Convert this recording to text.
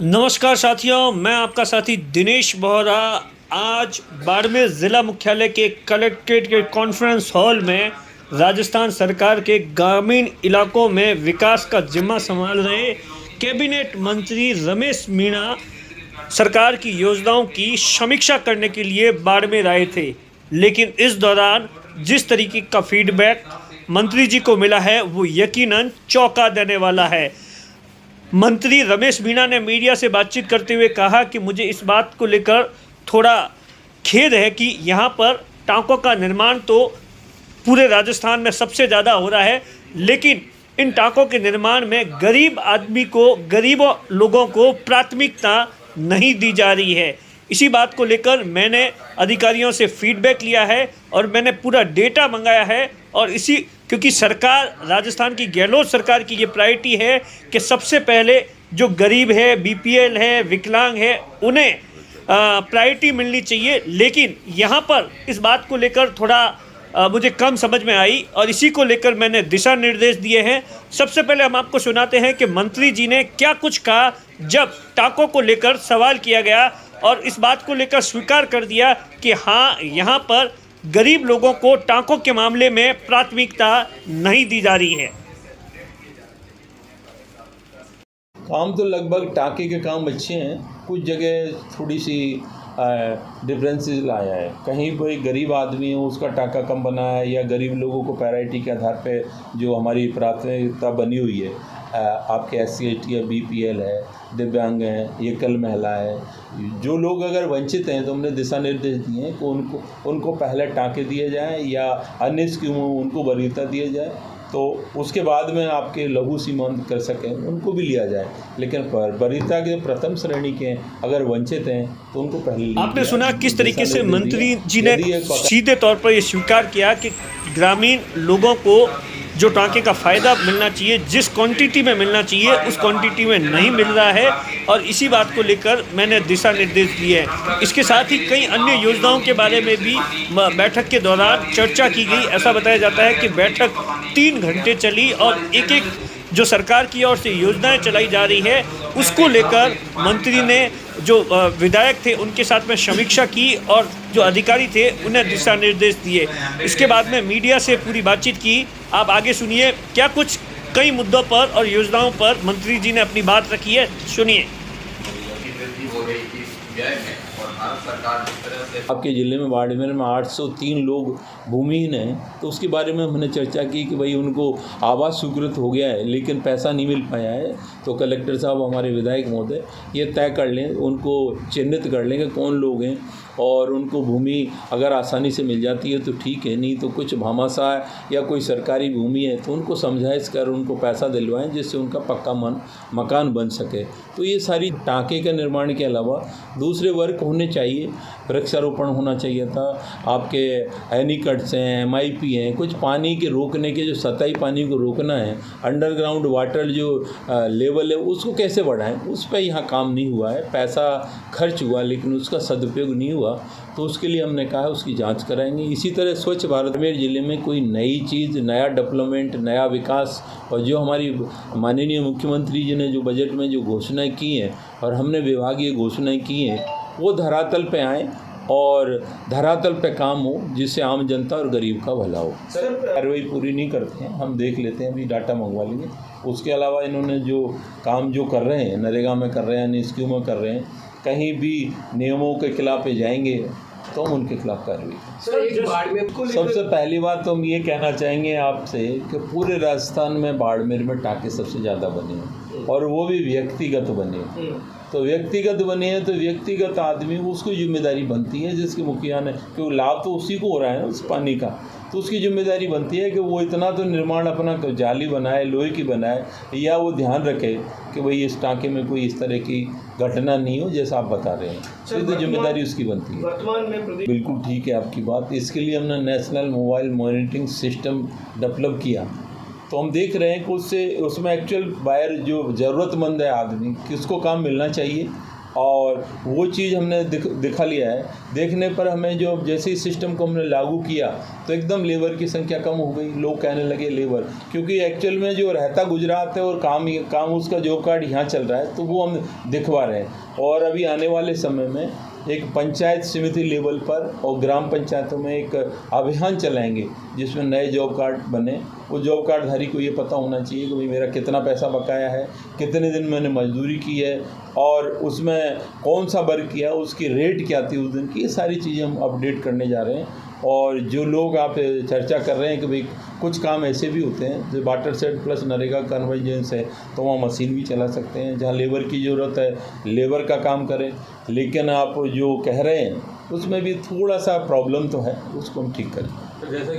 नमस्कार साथियों, मैं आपका साथी दिनेश बोहरा आज बाड़मेर ज़िला मुख्यालय के कलेक्ट्रेट के कॉन्फ्रेंस हॉल में राजस्थान सरकार के ग्रामीण इलाकों में विकास का जिम्मा संभाल रहे कैबिनेट मंत्री रमेश मीणा सरकार की योजनाओं की समीक्षा करने के लिए बाड़मेर आए थे। लेकिन इस दौरान जिस तरीके का फीडबैक मंत्री जी को मिला है वो यकीनन चौंका देने वाला है। मंत्री रमेश मीणा ने मीडिया से बातचीत करते हुए कहा कि मुझे इस बात को लेकर थोड़ा खेद है कि यहाँ पर टाँकों का निर्माण तो पूरे राजस्थान में सबसे ज़्यादा हो रहा है, लेकिन इन टाँकों के निर्माण में गरीब आदमी को, गरीबों लोगों को प्राथमिकता नहीं दी जा रही है। इसी बात को लेकर मैंने अधिकारियों से फीडबैक लिया है और मैंने पूरा डेटा मंगाया है। और इसी क्योंकि सरकार, राजस्थान की गहलोत सरकार की ये प्रायोरिटी है कि सबसे पहले जो गरीब है, बीपीएल है, विकलांग है, उन्हें प्रायोरिटी मिलनी चाहिए। लेकिन यहाँ पर इस बात को लेकर थोड़ा मुझे कम समझ में आई और इसी को लेकर मैंने दिशा निर्देश दिए हैं। सबसे पहले हम आपको सुनाते हैं कि मंत्री जी ने क्या कुछ कहा जब टाँकों को लेकर सवाल किया गया और इस बात को लेकर स्वीकार कर दिया कि हाँ, यहाँ पर गरीब लोगों को टाँकों के मामले में प्राथमिकता नहीं दी जा रही है। काम तो लगभग टाँके के काम अच्छे हैं, कुछ जगह थोड़ी सी डिफरेंसेस लाया है। कहीं कोई गरीब आदमी है उसका टाँका कम बना है, या गरीब लोगों को प्रायोरिटी के आधार पे जो हमारी प्राथमिकता बनी हुई है, आपके SC/ST या BPL है, दिव्यांग हैं, एकल महिला है, जो लोग अगर वंचित हैं तो हमने दिशा निर्देश दिए हैं कि उनको पहले टाँके दिए जाएं या अन्य स्कीमों में उनको वरीयता दिया जाए, तो उसके बाद में आपके लघु सीमांत कर सकें उनको भी लिया जाए। लेकिन वरीयता के प्रथम श्रेणी के अगर वंचित हैं तो उनको पहले आपने सुना किस तरीके से मंत्री जी ने सीधे तौर पर ये स्वीकार किया कि ग्रामीण लोगों को जो टाँके का फ़ायदा मिलना चाहिए, जिस क्वांटिटी में मिलना चाहिए उस क्वांटिटी में नहीं मिल रहा है। और इसी बात को लेकर मैंने दिशा निर्देश दिए हैं। इसके साथ ही कई अन्य योजनाओं के बारे में भी बैठक के दौरान चर्चा की गई। ऐसा बताया जाता है कि बैठक 3 घंटे चली और एक जो सरकार की ओर से योजनाएं चलाई जा रही है उसको लेकर मंत्री ने जो विधायक थे उनके साथ में समीक्षा की और जो अधिकारी थे उन्हें दिशा निर्देश दिए। इसके बाद में मीडिया से पूरी बातचीत की। आप आगे सुनिए क्या कुछ कई मुद्दों पर और योजनाओं पर मंत्री जी ने अपनी बात रखी है, सुनिए। आपके ज़िले में बाड़मेर में 803 लोग भूमिहीन हैं, तो उसके बारे में हमने चर्चा की कि भाई उनको आवास स्वीकृत हो गया है लेकिन पैसा नहीं मिल पाया है। तो कलेक्टर साहब, हमारे विधायक महोदय, ये तय कर लें, उनको चिन्हित कर लें कि कौन लोग हैं और उनको भूमि अगर आसानी से मिल जाती है तो ठीक है, नहीं तो कुछ भामाशाह या कोई सरकारी भूमि है तो उनको समझाइश कर उनको पैसा दिलवाएं जिससे उनका पक्का मकान बन सके। तो ये सारी टाँके के निर्माण के अलावा दूसरे वर्क होने चाहिए। वृक्षारोपण होना चाहिए था, आपके एनीकट्स हैं, MIP हैं, कुछ पानी के रोकने के, जो सतही पानी को रोकना है, अंडरग्राउंड वाटर जो लेवल है उसको कैसे बढ़ाएं, उस पर यहाँ काम नहीं हुआ है। पैसा खर्च हुआ लेकिन उसका सदुपयोग नहीं हुआ, तो उसके लिए हमने कहा उसकी जांच कराएंगे। इसी तरह स्वच्छ भारत में ज़िले में कोई नई चीज़, नया डेवलपमेंट, नया विकास, और जो हमारी माननीय मुख्यमंत्री जी ने जो बजट में जो घोषणाएं की हैं और हमने विभागीय घोषणाएं की हैं वो धरातल पे आएँ और धरातल पे काम हो जिससे आम जनता और गरीब का भला हो। सर, कार्रवाई पूरी नहीं करते हैं, हम देख लेते हैं, अभी डाटा मंगवा लेंगे। उसके अलावा इन्होंने जो काम जो कर रहे हैं, नरेगा में कर रहे हैं, अन्य स्कीमों में कर रहे हैं, कहीं भी नियमों के खिलाफ जाएंगे तो हम उनके खिलाफ कार्रवाई। सबसे पहली बात तो हम ये कहना चाहेंगे आपसे कि पूरे राजस्थान में बाड़मेर में टाँके सबसे ज़्यादा बने हैं और वो भी व्यक्तिगत बने हैं। तो व्यक्तिगत बने हैं तो व्यक्तिगत आदमी उसको जिम्मेदारी बनती है, जिसके मुखिया ने, क्योंकि लाभ तो उसी को हो रहा है ना उस पानी का, तो उसकी जिम्मेदारी बनती है कि वो इतना तो निर्माण अपना जाली बनाए, लोहे की बनाए, या वो ध्यान रखे कि भाई इस टाँके में कोई इस तरह की घटना नहीं हो जैसा आप बता रहे हैं। ये तो जिम्मेदारी उसकी बनती है। वर्तमान में बिल्कुल ठीक है आपकी बात। इसके लिए हमने national mobile monitoring system develop किया, तो हम देख रहे हैं कि उसमें एक्चुअल बायर जो ज़रूरतमंद है आदमी, किसको काम मिलना चाहिए, और वो चीज़ हमने दिखा लिया है। देखने पर हमें जो जैसे ही सिस्टम को हमने लागू किया तो एकदम लेबर की संख्या कम हो गई। लोग कहने लगे लेबर, क्योंकि एक्चुअल में जो रहता गुजरात है और काम उसका जॉब कार्ड यहाँ चल रहा है, तो वो हम दिखवा रहे हैं। और अभी आने वाले समय में एक पंचायत समिति लेवल पर और ग्राम पंचायतों में एक अभियान चलाएंगे जिसमें नए जॉब कार्ड बने। वो जॉब कार्डधारी को ये पता होना चाहिए कि भाई मेरा कितना पैसा बकाया है, कितने दिन मैंने मजदूरी की है और उसमें कौन सा वर्क किया, उसकी रेट क्या थी उस दिन की। ये सारी चीज़ें हम अपडेट करने जा रहे हैं। और जो लोग आप चर्चा कर रहे हैं कि भाई कुछ काम ऐसे भी होते हैं जो water shade plus NREGA convergence है, तो वहाँ मशीन भी चला सकते हैं। जहाँ लेबर की ज़रूरत है लेबर का काम करें। लेकिन आप जो कह रहे हैं उसमें भी थोड़ा सा प्रॉब्लम तो है, उसको हम ठीक करें। जैसे